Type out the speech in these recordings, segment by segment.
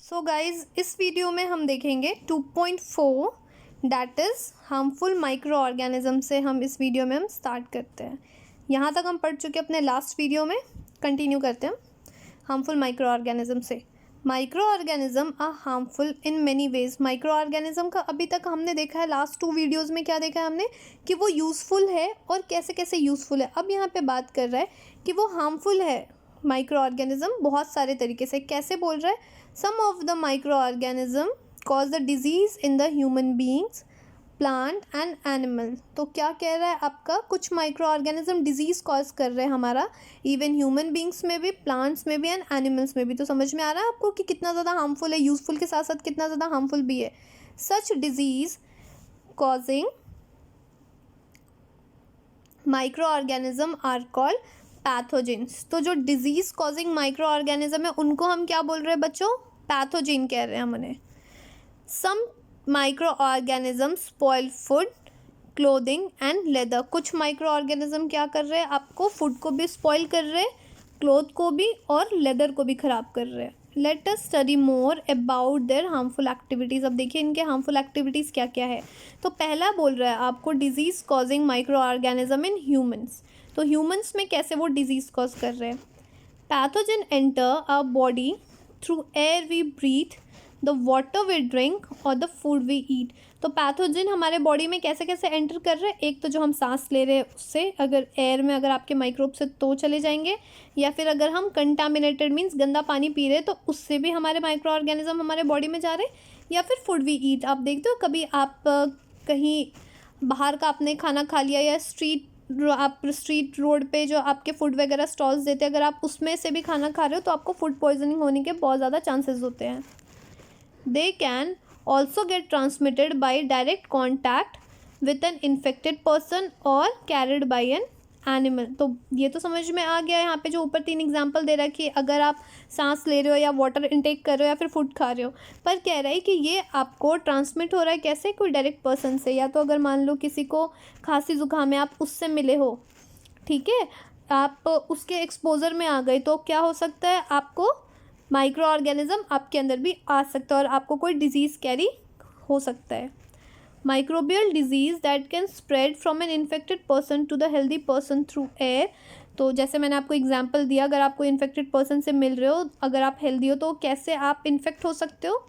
So guys इस video में हम देखेंगे 2.4 that is harmful microorganism से हम इस वीडियो में हम स्टार्ट करते हैं। यहाँ तक हम पढ़ चुके अपने लास्ट वीडियो में, कंटिन्यू करते हैं हार्मफुल माइक्रो ऑर्गेनिज्म से। Microorganism are harmful in many ways. Microorganism का अभी तक हमने देखा है, लास्ट 2 वीडियोज़ में क्या देखा है हमने कि वो यूज़फुल है और कैसे कैसे यूज़फुल है। अब यहाँ पे बात कर रहा है कि वो हार्मफुल है माइक्रो ऑर्गेनिज्म बहुत सारे तरीके से। कैसे बोल रहा है? Some of the microorganism cause the disease in the human beings, plant and animal। तो क्या कह रहा है आपका, कुछ माइक्रो ऑर्गेनिज्म डिजीज़ कॉज कर रहे हैं हमारा इवन ह्यूमन बींग्स में भी, प्लांट्स में भी एंड एनिमल्स में भी। तो समझ में आ रहा है आपको कि कितना ज़्यादा हार्मफुल है, यूज़फुल के साथ साथ कितना ज़्यादा हार्मफुल भी है। Such diseases causing micro organism are called pathogens. तो जो डिजीज़ कॉजिंग माइक्रो ऑर्गेनिज्म है उनको हम क्या बोल रहे हैं बच्चों? पैथोजेन कह रहे हैं हम उन्हें। Some micro organism spoil food, clothing and leather. कुछ माइक्रो ऑर्गेनिज्म क्या कर रहे हैं, आपको फूड को भी स्पॉइल कर रहे हैं, क्लोथ को भी और लेदर को भी ख़राब कर रहे हैं। Let us study more about their harmful activities. अब देखिए इनके हार्मफुल एक्टिविटीज़ क्या क्या है। तो पहला बोल रहा है आपको disease causing micro organism in humans. तो ह्यूमन्स में कैसे वो डिजीज़ कॉज कर रहे हैं? Pathogen enter our body through air we breathe, the water we drink और द फूड वी ईट। तो पैथोजन हमारे बॉडी में कैसे कैसे एंटर कर रहे हैं? एक तो जो हम सांस ले रहे हैं उससे, अगर एयर में अगर आपके माइक्रोब्स से तो चले जाएंगे, या फिर अगर हम कंटामिनेटेड मीन्स गंदा पानी पी रहे हैं तो उससे भी हमारे माइक्रो ऑर्गेनिज्म हमारे बॉडी में जा रहे हैं, या फिर फूड वी ईट। आप देखते हो कभी आप कहीं बाहर का आपने खाना खा लिया, या स्ट्रीट रोड पे जो आपके फूड वगैरह स्टॉल्स देते हैं, अगर आप उसमें से भी खाना खा रहे हो तो आपको फूड पॉइजनिंग होने के बहुत ज़्यादा चांसेस होते हैं। They can also get transmitted by direct contact with an infected person और कैरिड बाई एन एनिमल। तो ये तो समझ में आ गया। यहाँ पे जो ऊपर 3 एग्जांपल दे रहा है कि अगर आप सांस ले रहे हो या वाटर इनटेक कर रहे हो या फिर फूड खा रहे हो, पर कह रहा है कि ये आपको ट्रांसमिट हो रहा है कैसे? कोई डायरेक्ट पर्सन से, या तो अगर मान लो किसी को खांसी जुकाम है, आप उससे मिले हो, ठीक है, आप उसके एक्सपोजर में आ गए, तो क्या हो सकता है, आपको माइक्रो ऑर्गेनिज्म आपके अंदर भी आ सकता है और आपको कोई डिजीज़ कैरी हो सकता है। Microbial disease that can spread from an infected person to the healthy person through air. तो जैसे मैंने आपको एग्जांपल दिया, अगर आप कोई इन्फेक्टेड पर्सन से मिल रहे हो, अगर आप हेल्दी हो तो कैसे आप इन्फेक्ट हो सकते हो?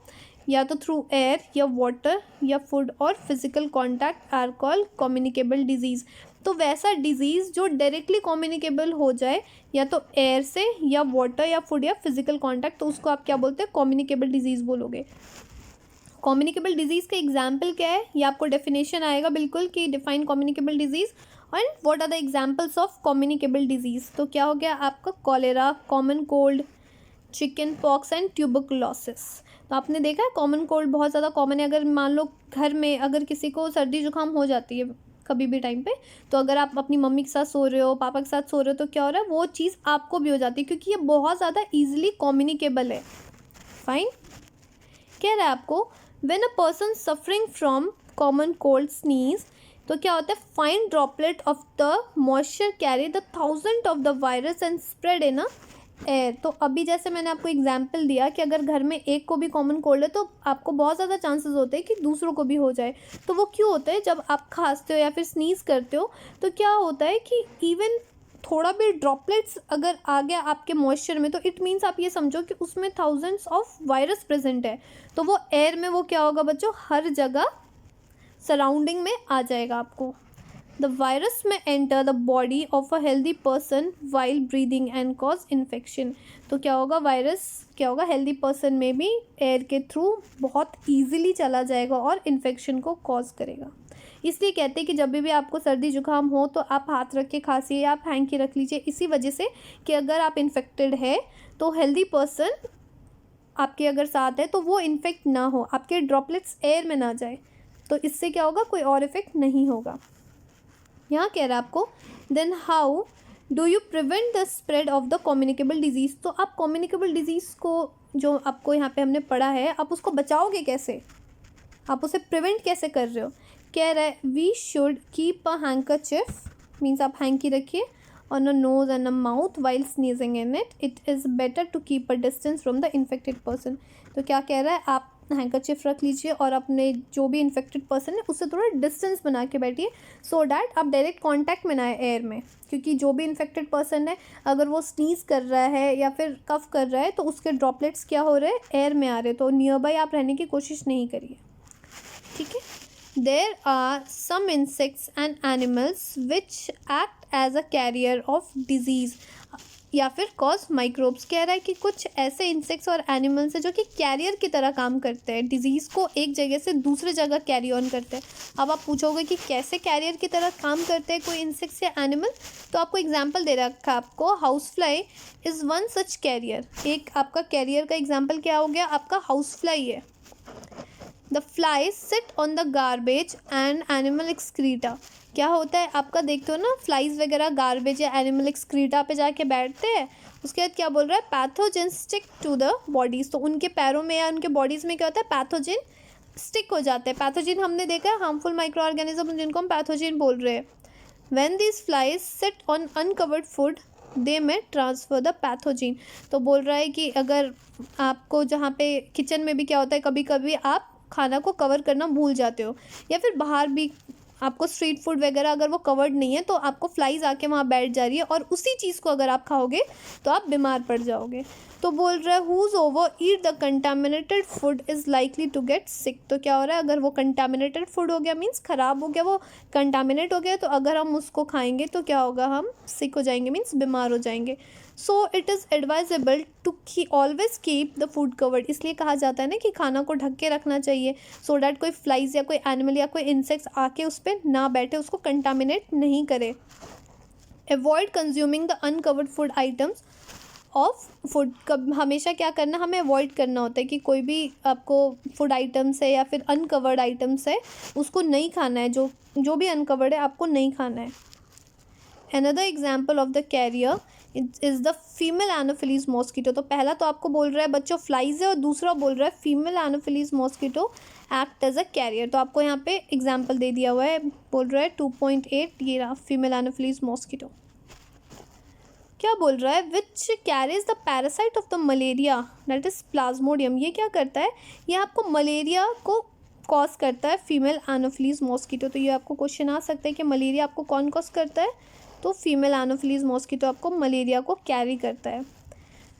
या तो थ्रू एयर या वाटर या फूड और physical contact are called communicable disease. तो वैसा डिजीज़ जो डायरेक्टली कम्युनिकेबल हो जाए, या तो एयर से या वाटर या फूड या फिजिकल कॉन्टैक्ट, तो उसको आप क्या बोलते हैं? कम्युनिकेबल डिजीज़ बोलोगे। कम्युनिकेबल डिजीज़ का एग्जाम्पल क्या है? ये आपको डेफिनेशन आएगा बिल्कुल कि define communicable disease and what are the examples of communicable disease. तो क्या हो गया आपका? Cholera, common cold, chickenpox and tuberculosis. तो आपने देखा है कॉमन कोल्ड बहुत ज़्यादा कॉमन है। अगर मान लो घर में अगर किसी को सर्दी जुकाम हो जाती है कभी भी टाइम पे, तो अगर आप अपनी मम्मी के साथ सो रहे हो, पापा के साथ सो रहे हो, तो क्या हो रहा है, वो चीज़ आपको भी हो जाती है, क्योंकि ये बहुत ज़्यादा ईजिली कम्युनिकेबल है। फाइन। कह रहा है आपको when a person suffering from common cold sneeze, तो क्या होता है, fine droplet of the moisture carry the 1000 of the virus and spread in a air. तो अभी जैसे मैंने आपको एग्जाम्पल दिया कि अगर घर में एक को भी कॉमन कोल्ड है तो आपको बहुत ज़्यादा चांसेस होते हैं कि दूसरों को भी हो जाए। तो वो क्यों होता है? जब आप खांसते हो या फिर स्नीज करते हो तो क्या होता है कि इवन थोड़ा भी ड्रॉपलेट्स अगर आ गया आपके मॉइस्चर में, तो इट मीन्स आप ये समझो कि उसमें 1000s ऑफ वायरस प्रेजेंट है। तो वो एयर में वो क्या होगा बच्चों, हर जगह सराउंडिंग में आ जाएगा आपको। द वायरस में enter the body of a healthy person while breathing and cause infection. तो क्या होगा, वायरस क्या होगा, हेल्दी पर्सन में भी एयर के थ्रू बहुत ईजिली चला जाएगा और इन्फेक्शन को कॉज करेगा। इसलिए कहते हैं कि जब भी आपको सर्दी जुकाम हो तो आप हाथ रख के खांसिए या आप हैंकी रख लीजिए, इसी वजह से कि अगर आप इन्फेक्टेड है तो हेल्दी पर्सन आपके अगर साथ है तो वो इन्फेक्ट ना हो, आपके ड्रॉपलेट्स एयर में ना जाए, तो इससे क्या होगा, कोई और इफेक्ट नहीं होगा। यहाँ कह रहा है आपको then how do you prevent the spread of the communicable disease. तो आप कम्युनिकेबल डिजीज़ को जो आपको यहाँ पे हमने पढ़ा है, आप उसको बचाओगे कैसे, आप उसे प्रिवेंट कैसे कर रहे हो? कह रहा है we should keep a handkerchief, means आप हैंकी रखिए, on a nose and a mouth while sneezing in it. It is better to keep a distance from the infected person. तो क्या कह रहा है, आप हैंकरचिफ रख लीजिए और अपने जो भी इन्फेक्टेड पर्सन है उससे थोड़ा डिस्टेंस बना के बैठिए, सो डैट आप डायरेक्ट कांटेक्ट में ना आए एयर में, क्योंकि जो भी इन्फेक्टेड पर्सन है अगर वो स्नीज़ कर रहा है या फिर कफ कर रहा है तो उसके ड्रॉपलेट्स क्या हो रहे हैं, एयर में आ रहे हैं, तो नियर बाय आप रहने की कोशिश नहीं करिए, ठीक है. There are some insects and animals which act as a carrier of disease या फिर कॉज माइक्रोब्स. कह रहा है कि कुछ ऐसे इंसेक्ट्स और एनिमल्स हैं जो कि कैरियर की तरह काम करते हैं, डिजीज़ को एक जगह से दूसरे जगह कैरी ऑन करते हैं. अब आप पूछोगे कि कैसे कैरियर की तरह काम करते हैं कोई इंसेक्ट्स या एनिमल, तो आपको एग्जांपल दे रखा है. आपको housefly is one such carrier. एक आपका कैरियर का एग्जाम्पल क्या हो गया, आपका हाउस फ्लाई है. The flies sit on the garbage and animal excreta. क्या होता है, आपका देखते हो ना फ्लाइज वगैरह गार्बेज या एनिमल एक्सक्रीटा पे जाके बैठते हैं. उसके बाद क्या बोल रहा है, pathogen stick to the bodies. तो उनके पैरों में या उनके बॉडीज़ में क्या होता है, पैथोजन स्टिक हो जाते हैं. पैथोजन हमने देखा है हार्मफुल माइक्रो ऑर्गेनिज्म जिनको हम पैथोजन बोल रहे हैं. When these flies sit on uncovered food they may transfer the pathogen. तो बोल रहा है कि अगर आपको जहाँ पे किचन में भी क्या होता है, कभी कभी आप खाना को कवर करना भूल जाते हो, या फिर बाहर भी आपको स्ट्रीट फूड वगैरह अगर वो कवर्ड नहीं है तो आपको फ्लाइज आके वहाँ बैठ जा रही है और उसी चीज़ को अगर आप खाओगे तो आप बीमार पड़ जाओगे. तो बोल रहा है whoever eat the contaminated food is likely to get sick. तो क्या हो रहा है, अगर वो कंटामिनेटेड फूड हो गया मीन्स ख़राब हो गया, वो कंटामिनेट हो गया, तो अगर हम उसको खाएंगे तो क्या होगा, हम सिक हो जाएंगे मीन्स बीमार हो जाएंगे. So it is advisable to always keep the food covered. इसलिए कहा जाता है ना कि खाना को ढक के रखना चाहिए, सो डैट कोई फ्लाइज या कोई एनिमल या कोई इंसेक्ट्स आके उस पर ना बैठे, उसको कंटामिनेट नहीं करे. Avoid consuming the uncovered food items of food. कब हमेशा क्या करना, हमें अवॉइड करना होता है कि कोई भी आपको फूड आइटम्स है या फिर अनकवर्ड आइटम्स है उसको नहीं खाना है, जो भी अनकवर्ड है आपको नहीं खाना है. Another example of the carrier is the female Anopheles mosquito. तो पहला तो आपको बोल रहा है बच्चों फ्लाइज है और दूसरा बोल रहा है female Anopheles mosquito act as a carrier. तो आपको यहाँ पे एग्जाम्पल दे दिया हुआ है, बोल रहा है 2.8 ये रहा फीमेल एनोफिलीज मॉस्किटो. क्या बोल रहा है, which carries the parasite of the malaria that is Plasmodium. ये क्या करता है, ये आपको मलेरिया को कॉज करता है, फीमेल एनोफिलीज मॉस्किटो. तो ये आपको क्वेश्चन आ सकता है कि मलेरिया आपको कौन कॉज करता है, तो फीमेल एनोफिलीज मॉस्किटो आपको मलेरिया को कैरी करता है.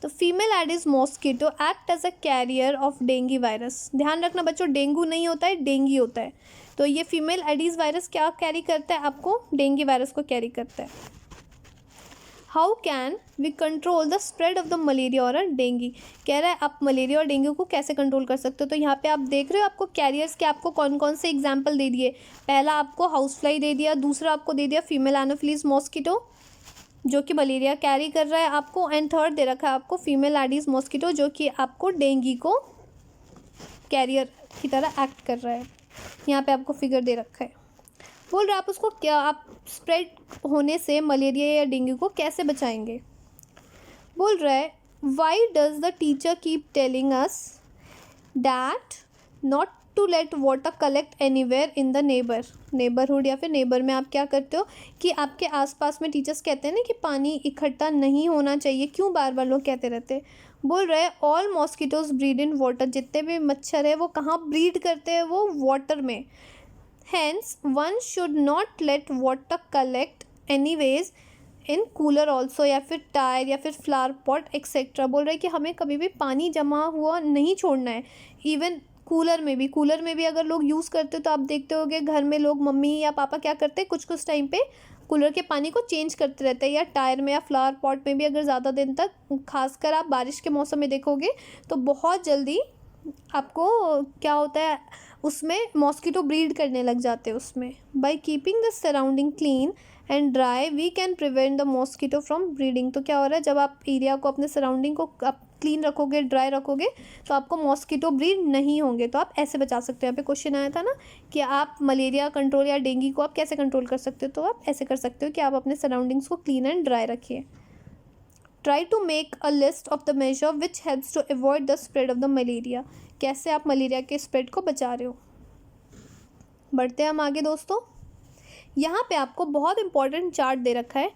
तो female Aedes mosquito act as a carrier of dengue virus. ध्यान रखना बच्चों, डेंगू नहीं होता है, डेंगू होता है. तो ये फीमेल एडिस वायरस क्या कैरी करता है, आपको डेंगू वायरस को कैरी करता है. How can we control the spread of the malaria और डेंगू. कह रहा है आप मलेरिया और डेंगू को कैसे कंट्रोल कर सकते हो. तो यहाँ पे आप देख रहे हो आपको कैरियर्स के आपको कौन कौन से एग्जाम्पल दे दिए. पहला आपको हाउस फ्लाई दे दिया, दूसरा आपको दे दिया फीमेल एनोफिलीज मॉस्किटो जो कि मलेरिया कैरी कर रहा है आपको, एंड थर्ड दे रखा है आपको फीमेल एडिस मॉस्किटो जो कि आपको डेंगू को कैरियर की तरह एक्ट कर रहा है. यहाँ पे आपको फिगर दे रखा है. बोल रहे आप उसको क्या, आप स्प्रेड होने से मलेरिया या डेंगू को कैसे बचाएंगे. बोल रहा है why does the teacher keep telling us that not to let water collect anywhere in the neighbourhood या फिर नेबर में आप क्या करते हो कि आपके आसपास में टीचर्स कहते हैं ना कि पानी इकट्ठा नहीं होना चाहिए, क्यों बार बार लोग कहते रहते हैं. बोल रहे हैं all mosquitoes breed in water. जितने भी मच्छर है वो कहाँ ब्रीड करते हैं, वो वाटर में. Hence, one should not let water collect anyways in cooler also या फिर टायर या फिर फ्लावर पॉट एक्सेट्रा. बोल रहे हैं कि हमें कभी भी पानी जमा हुआ नहीं छोड़ना है. इवन कूलर में भी अगर लोग यूज़ करते हो तो आप देखते होगे घर में लोग मम्मी या पापा क्या करते हैं, कुछ टाइम पे कूलर के पानी को चेंज करते रहते हैं, या टायर में या फ्लावर पॉट में भी अगर ज़्यादा दिन तक, खासकर आप बारिश के मौसम में देखोगे तो बहुत जल्दी आपको क्या होता है उसमें मॉस्किटो ब्रीड करने लग जाते हैं उसमें. By keeping the surrounding clean and dry we can prevent the mosquito from breeding. तो क्या हो रहा है, जब आप एरिया को अपने सराउंडिंग को आप क्लीन रखोगे, ड्राई रखोगे, तो आपको मॉस्किटो ब्रीड नहीं होंगे. तो आप ऐसे बचा सकते हो. यहाँ पे क्वेश्चन आया था ना कि आप मलेरिया कंट्रोल या डेंगू को आप कैसे कंट्रोल कर सकते हो, तो आप ऐसे कर सकते हो कि आप अपने सराउंडिंग्स को क्लीन एंड ड्राई रखिए. Try to make a list of the major which helps to avoid the spread of the malaria. कैसे आप मलेरिया के स्प्रेड को बचा रहे हो. बढ़ते हैं हम आगे दोस्तों. यहाँ पे आपको बहुत इंपॉर्टेंट चार्ट दे रखा है.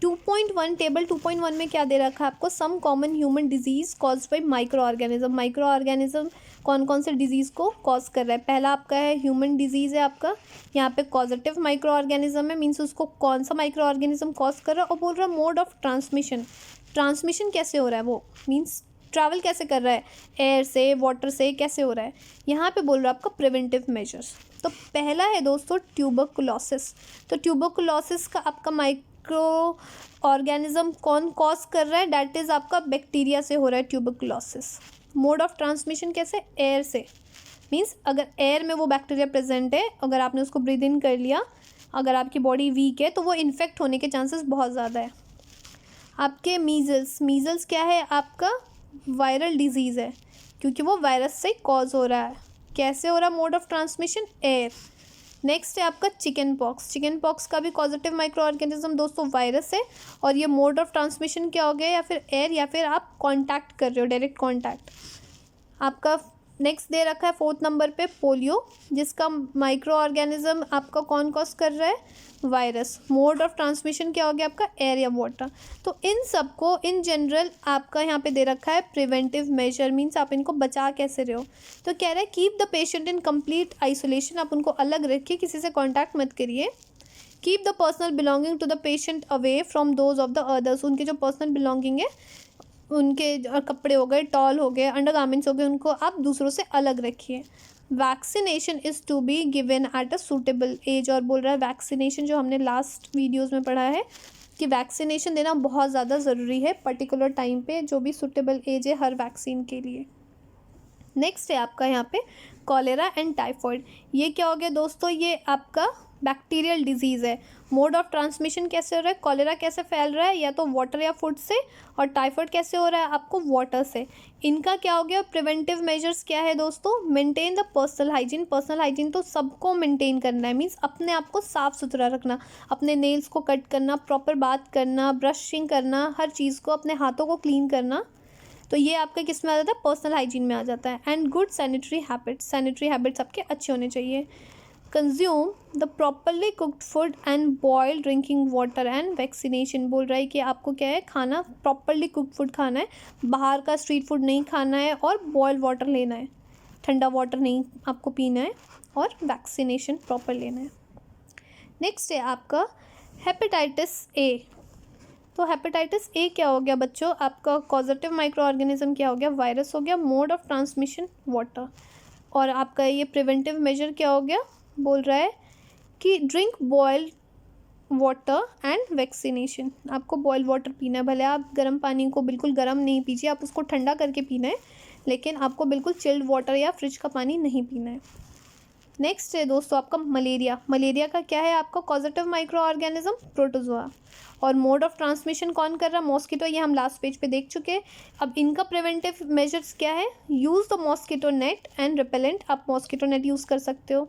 2.1 टेबल 2.1 में क्या दे रखा है आपको, some common human disease caused by micro organism. Micro organism कौन कौन से डिजीज़ को कॉज कर रहा है। पहला आपका है ह्यूमन डिजीज़ है आपका, यहाँ पे कॉजेटिव माइक्रो ऑर्गेनिज्म है, मीन्स उसको कौन सा माइक्रो ऑर्गेनिज्म कॉज कर रहा है, और बोल रहा है मोड ऑफ ट्रांसमिशन, ट्रांसमिशन कैसे हो रहा है, वो मीन्स ट्रैवल कैसे कर रहा है, एयर से, वाटर से, कैसे हो रहा है। यहाँ पे बोल रहा है आपका प्रिवेंटिव मेजर्स। तो पहला है दोस्तों ट्यूबरकुलोसिस। तो ट्यूबरकुलोसिस का आपका माइक्रो ऑर्गेनिज्म कौन कॉज कर रहा है, डैट इज़ आपका बैक्टीरिया से हो रहा है ट्यूबरकुलोसिस। मोड ऑफ ट्रांसमिशन कैसे, एयर से, मीन्स अगर एयर में वो बैक्टीरिया प्रेजेंट है, अगर आपने उसको ब्रीद इन कर लिया, अगर आपकी बॉडी वीक है तो वो इन्फेक्ट होने के चांसेस बहुत ज़्यादा है। आपके मीजल्स, मीजल्स क्या है आपका, वायरल डिजीज़ है, क्योंकि वो वायरस से कॉज हो रहा है। कैसे हो रहा है, mode of transmission, air. Next है आपका चिकन पॉक्स। चिकन पॉक्स का भी पॉजिटिव माइक्रो ऑर्गेनिज्म दोस्तों वायरस है, और ये मोड ऑफ ट्रांसमिशन क्या हो गया, या फिर एयर, या फिर आप कांटेक्ट कर रहे हो, डायरेक्ट कांटेक्ट आपका। नेक्स्ट दे रखा है 4th नंबर पे पोलियो, जिसका माइक्रो ऑर्गेनिज्म आपका कौन कॉज कर रहा है, वायरस। मोड ऑफ ट्रांसमिशन क्या हो गया आपका, एयर या वाटर। तो इन सबको इन जनरल आपका यहाँ पे दे रखा है प्रिवेंटिव मेजर, मीन्स आप इनको बचा कैसे रहे हो। तो कह रहा है keep the patient in complete isolation, आप उनको अलग रखिए, किसी से कॉन्टैक्ट मत करिए। Keep the personal belonging to the patient away from those of the others, उनके जो पर्सनल बिलोंगिंग है, उनके कपड़े हो गए, टॉल हो गए, अंडरगारमेंट्स हो गए, उनको आप दूसरों से अलग रखिए। Vaccination is to be given at a suitable age, और बोल रहा है वैक्सीनेशन, जो हमने लास्ट वीडियोस में पढ़ा है कि वैक्सीनेशन देना बहुत ज़्यादा ज़रूरी है पर्टिकुलर टाइम पे, जो भी सूटेबल एज है हर वैक्सीन के लिए। नेक्स्ट है आपका यहाँ पे कॉलेरा एंड टाइफॉइड। ये क्या हो गया दोस्तों, ये आपका बैक्टीरियल डिजीज़ है। मोड ऑफ ट्रांसमिशन कैसे हो रहा है, कॉलेरा कैसे फैल रहा है, या तो वाटर या फूड से, और टाइफॉइड कैसे हो रहा है आपको, वाटर से। इनका क्या हो गया, प्रिवेंटिव मेजर्स क्या है दोस्तों, maintain the personal hygiene. Personal hygiene तो सबको मेंटेन करना है, मीन्स अपने आप को साफ़ सुथरा रखना, अपने नेल्स को कट करना, प्रॉपर बात करना, ब्रशिंग करना, हर चीज़ को, अपने हाथों को क्लीन करना। तो ये आपका किस में आ जाता है, पर्सनल हाइजीन में आ जाता है। And good sanitary habits, sanitary habits आपके अच्छे होने चाहिए। Consume the properly cooked food and boiled drinking water and vaccination. बोल रहा है कि आपको क्या है, खाना प्रॉपरली कुक्ड फूड खाना है, बाहर का स्ट्रीट फूड नहीं खाना है, और बॉइल्ड वाटर लेना है, ठंडा वाटर नहीं आपको पीना है, और वैक्सीनेशन प्रॉपर लेना है। नेक्स्ट है आपका हेपेटाइटिस ए। तो हेपेटाइटिस ए क्या हो गया बच्चों, आपका कॉजेटिव माइक्रो ऑर्गेनिज्म क्या हो गया, वायरस हो गया। मोड ऑफ ट्रांसमिशन वाटर, और आपका ये प्रिवेंटिव मेजर क्या हो गया, बोल रहा है कि drink boiled water and vaccination. आपको बॉइल्ड वाटर पीना है, भले आप गर्म पानी को बिल्कुल गर्म नहीं पीजिए, आप उसको ठंडा करके पीना है, लेकिन आपको बिल्कुल चिल्ड वाटर या फ्रिज का पानी नहीं पीना है। नेक्स्ट है दोस्तों आपका मलेरिया। मलेरिया का क्या है आपका कॉजेटिव माइक्रो ऑर्गेनिज्म, प्रोटोजोआ, और मोड ऑफ ट्रांसमिशन कौन कर रहा है, मॉस्किटो। ये हम लास्ट पेज पे देख चुके हैं। अब इनका प्रिवेंटिव मेजर्स क्या है, use the mosquito net and repellent, आप मॉस्किटो नेट यूज़ कर सकते हो।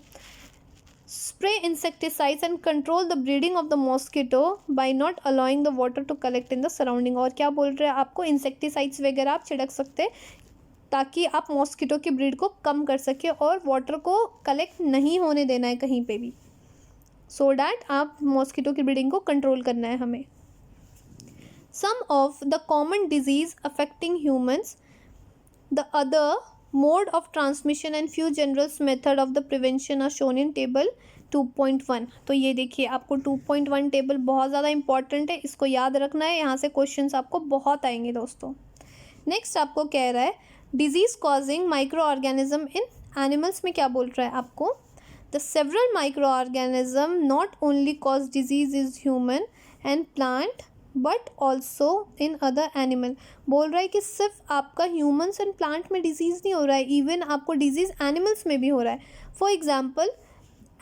Spray insecticides and control the breeding of the mosquito by not allowing the water to collect in the surrounding. और क्या बोल रहे हैं आपको, इंसेक्टिसाइड्स वगैरह आप छिड़क सकते हैं, ताकि आप मॉस्किटो की ब्रीड को कम कर सके, और वाटर को कलेक्ट नहीं होने देना है कहीं पे भी, सो डैट आप मॉस्किटो की ब्रीडिंग को कंट्रोल करना है हमें। Some of the common disease affecting humans, the other mode of transmission and few general method of the prevention are shown in table 2.1। तो ये देखिए आपको 2.1 टेबल बहुत ज़्यादा इंपॉर्टेंट है, इसको याद रखना है, यहाँ से क्वेश्चंस आपको बहुत आएंगे दोस्तों। नेक्स्ट आपको कह रहा है डिजीज़ कॉजिंग माइक्रो ऑर्गेनिज्म इन एनिमल्स में क्या बोल रहा है आपको, the several micro organism not only cause disease is human and plant but also in other animal. बोल रहा है कि सिर्फ आपका ह्यूमन्स एंड प्लांट में डिजीज़ नहीं हो रहा है, इवन आपको डिजीज़ एनिमल्स में भी हो रहा है। For example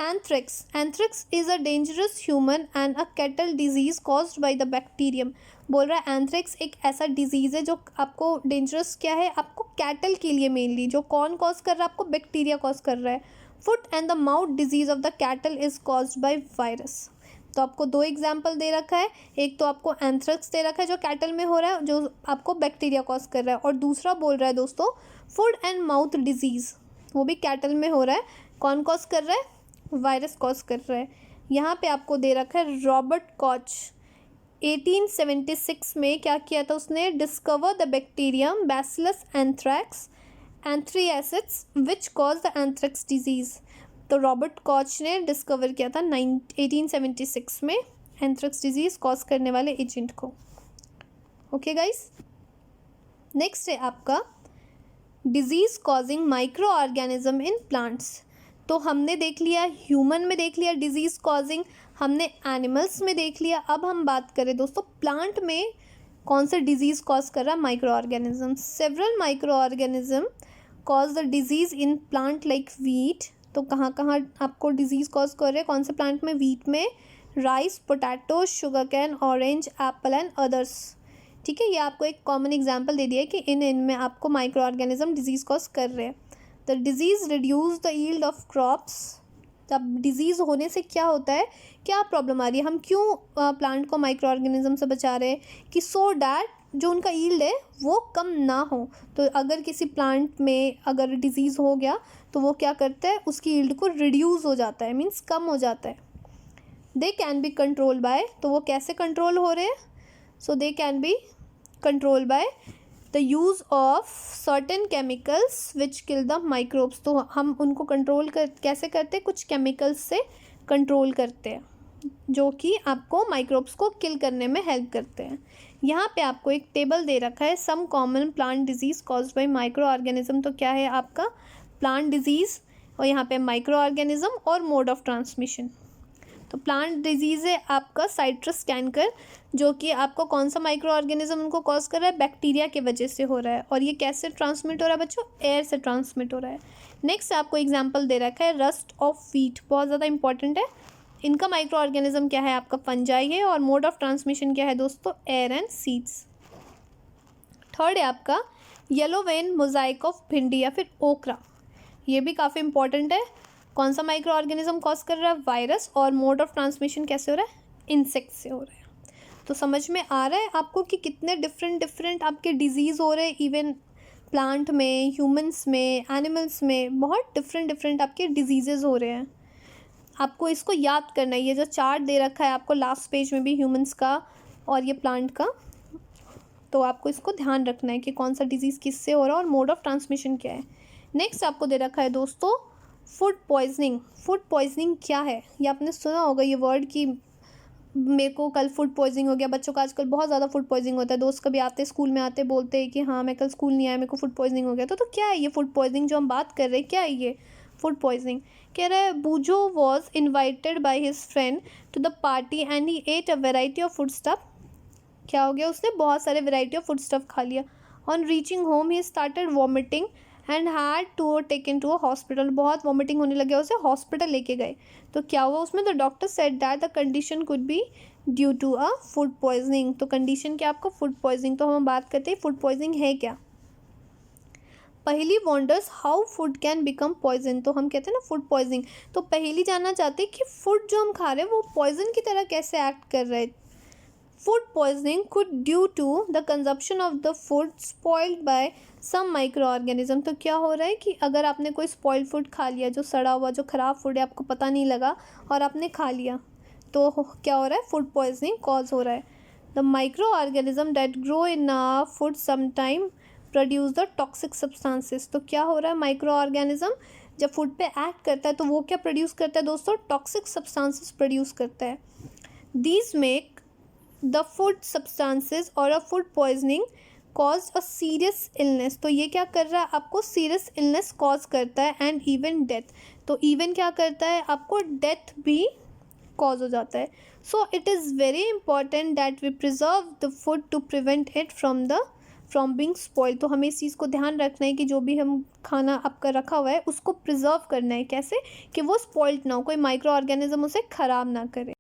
anthrax, anthrax is a dangerous human and a cattle disease caused by the bacterium. बोल रहा है एंथ्रेक्स एक ऐसा डिजीज़ है जो आपको डेंजरस क्या है, आपको कैटल के लिए मेनली, जो कौन कॉज कर रहा है, आपको बैक्टीरिया कॉज कर रहा है। Foot and the mouth disease of the cattle is caused by virus. तो आपको दो एग्जाम्पल दे रखा है, एक तो आपको एंथ्रेक्स दे रखा है जो कैटल में हो रहा है, जो आपको बैक्टीरिया कॉज कर रहा है, और दूसरा बोल रहा है दोस्तों फूड एंड माउथ डिजीज़, वो भी कैटल में हो रहा है, कौन कॉज कर रहा है, वायरस कॉज कर रहा है। यहाँ पे आपको दे रखा है रॉबर्ट कॉच 1876 में क्या किया था उसने, discover the bacterium bacillus anthrax anthracis which cause the anthrax disease. तो रॉबर्ट कॉच ने डिस्कवर किया था 1876 में एंथ्रैक्स डिजीज़ कॉज करने वाले एजेंट को। ओके गाइस, नेक्स्ट है आपका disease causing micro organism in plants. तो हमने देख लिया ह्यूमन में, देख लिया डिजीज़ कॉजिंग, हमने एनिमल्स में देख लिया। अब हम बात करें दोस्तों प्लांट में कौन सा डिजीज़ कॉज कर रहा है, micro organism. Several micro organism cause the disease in plant like wheat. तो कहाँ कहाँ आपको डिजीज़ कॉज कर रहे हैं, कौन से प्लांट में, वीट में, rice, potato, sugar cane, orange, Apple and others. ठीक है, ये आपको एक कॉमन एग्जांपल दे दिया है कि इनमें आपको माइक्रो ऑर्गेनिज्म डिजीज़ कॉज कर रहे हैं। The disease reduce the yield of crops. अब डिजीज़ होने से क्या होता है, क्या प्रॉब्लम आ रही है, हम क्यों प्लांट को माइक्रो ऑर्गेनिज्म से बचा रहे हैं, कि सो डैट जो उनका यील्ड है वो कम ना हो। तो अगर किसी प्लांट में अगर डिजीज़ हो गया तो वो क्या करता है, उसकी यील्ड को रिड्यूस हो जाता है, मीन्स कम हो जाता है। They can be control by, तो वो कैसे कंट्रोल हो रहे हैं, so they can be control by the use of certain chemicals which kill the microbes. तो हम उनको कंट्रोल कैसे करते हैं, कुछ केमिकल्स से कंट्रोल करते हैं जो कि आपको माइक्रोब्स को किल करने में हेल्प करते हैं। यहाँ पे आपको एक टेबल दे रखा है, some common plant disease caused by micro organism. तो क्या है आपका प्लांट डिजीज़, और यहाँ पे माइक्रो ऑर्गेनिज्म और मोड ऑफ ट्रांसमिशन। तो प्लांट डिजीज़ है आपका साइट्रस कैंकर, जो कि आपको कौन सा माइक्रो ऑर्गेनिज्म उनको कॉज कर रहा है, बैक्टीरिया के वजह से हो रहा है। और ये कैसे ट्रांसमिट हो रहा है बच्चों, एयर से ट्रांसमिट हो रहा है। नेक्स्ट आपको एग्जांपल दे रखा है रस्ट ऑफ व्हीट, बहुत ज़्यादा इंपॉर्टेंट है। इनका माइक्रो ऑर्गेनिज्म क्या है आपका, फंजाई है, और मोड ऑफ ट्रांसमिशन क्या है दोस्तों, एयर एंड सीड्स। थर्ड है आपका येलो वेन मोजाइक ऑफ भिंडी या फिर ओकरा, ये भी काफ़ी इंपॉर्टेंट है। कौन सा माइक्रो ऑर्गेनिज्म कॉज कर रहा है, वायरस, और मोड ऑफ ट्रांसमिशन कैसे हो रहा है, इंसेक्ट से हो रहा है। तो समझ में आ रहा है आपको कि कितने डिफरेंट आपके डिजीज़ हो रहे हैं, इवन प्लांट में, ह्यूमंस में, एनिमल्स में, बहुत डिफरेंट आपके डिजीज़ेज़ हो रहे हैं। आपको इसको याद करना है, ये जो चार्ट दे रखा है आपको लास्ट पेज में भी ह्यूमंस का और ये प्लांट का, तो आपको इसको ध्यान रखना है कि कौन सा डिजीज़ किससे हो रहा है और मोड ऑफ ट्रांसमिशन क्या है। नेक्स्ट आपको दे रखा है दोस्तों फूड पॉइजनिंग। फूड पॉइजनिंग क्या है, ये आपने सुना होगा ये वर्ड कि मेरे को कल फूड पॉइजनिंग हो गया। बच्चों का आजकल बहुत ज़्यादा फूड पॉइजनिंग होता है। दोस्त कभी आते स्कूल में आते बोलते हैं कि हाँ मैं कल स्कूल नहीं आया, मेरे को फूड पॉइजनिंग हो गया। तो क्या है ये फूड पॉइजनिंग जो हम बात कर रहे हैं, क्या है ये फूड पॉइजनिंग। कह रहा है Boojho was invited by his friend to the party and he ate a variety of food stuff. क्या हो गया, उसने बहुत सारे वेराइटी ऑफ फूड स्टफ खा लिया। On reaching home he started vomiting and had to taken to a hospital. बहुत vomiting होने लगे, उसे हॉस्पिटल लेके गए। तो क्या हुआ उसमें, the doctor said that the condition could be due to a food poisoning. तो कंडीशन क्या आपको, फूड पॉइजनिंग। तो हम बात करते हैं फूड पॉइजनिंग है क्या। Paheli wonders how food can become poison. तो हम कहते हैं ना फूड पॉइजनिंग, तो पहली जानना चाहते हैं कि फूड जो हम खा रहे हैं वो पॉइजन की तरह कैसे एक्ट कर रहे हैं। Food poisoning could due to the consumption of the food spoiled by some micro organism. तो क्या हो रहा है कि अगर आपने कोई स्पॉइल्ड फूड खा लिया, जो सड़ा हुआ, जो ख़राब फूड है, आपको पता नहीं लगा और आपने खा लिया, तो क्या हो रहा है, फूड पॉइजनिंग कॉज हो रहा है। The micro organism that grow in food sometime produce the toxic substances. तो क्या हो रहा है, माइक्रो ऑर्गेनिज्म जब फूड पे एक्ट करता है तो वो क्या प्रोड्यूस करता है दोस्तों, टॉक्सिक सब्सटेंसेस प्रोड्यूस करता है। These make the food substances और a food poisoning cause a serious illness. तो ये क्या कर रहा है, आपको सीरियस इलनेस कॉज करता है एंड इवन डेथ। तो इवन क्या करता है, आपको डेथ भी कॉज हो जाता है। So it is very important that we preserve the food to prevent it from being spoil. तो हमें इस चीज़ को ध्यान रखना है कि जो भी हम खाना आपका रखा हुआ है उसको प्रिजर्व करना है, कैसे कि वो स्पॉइल्ड ना हो, कोई माइक्रो ऑर्गेनिज्म उसे ख़राब ना करे।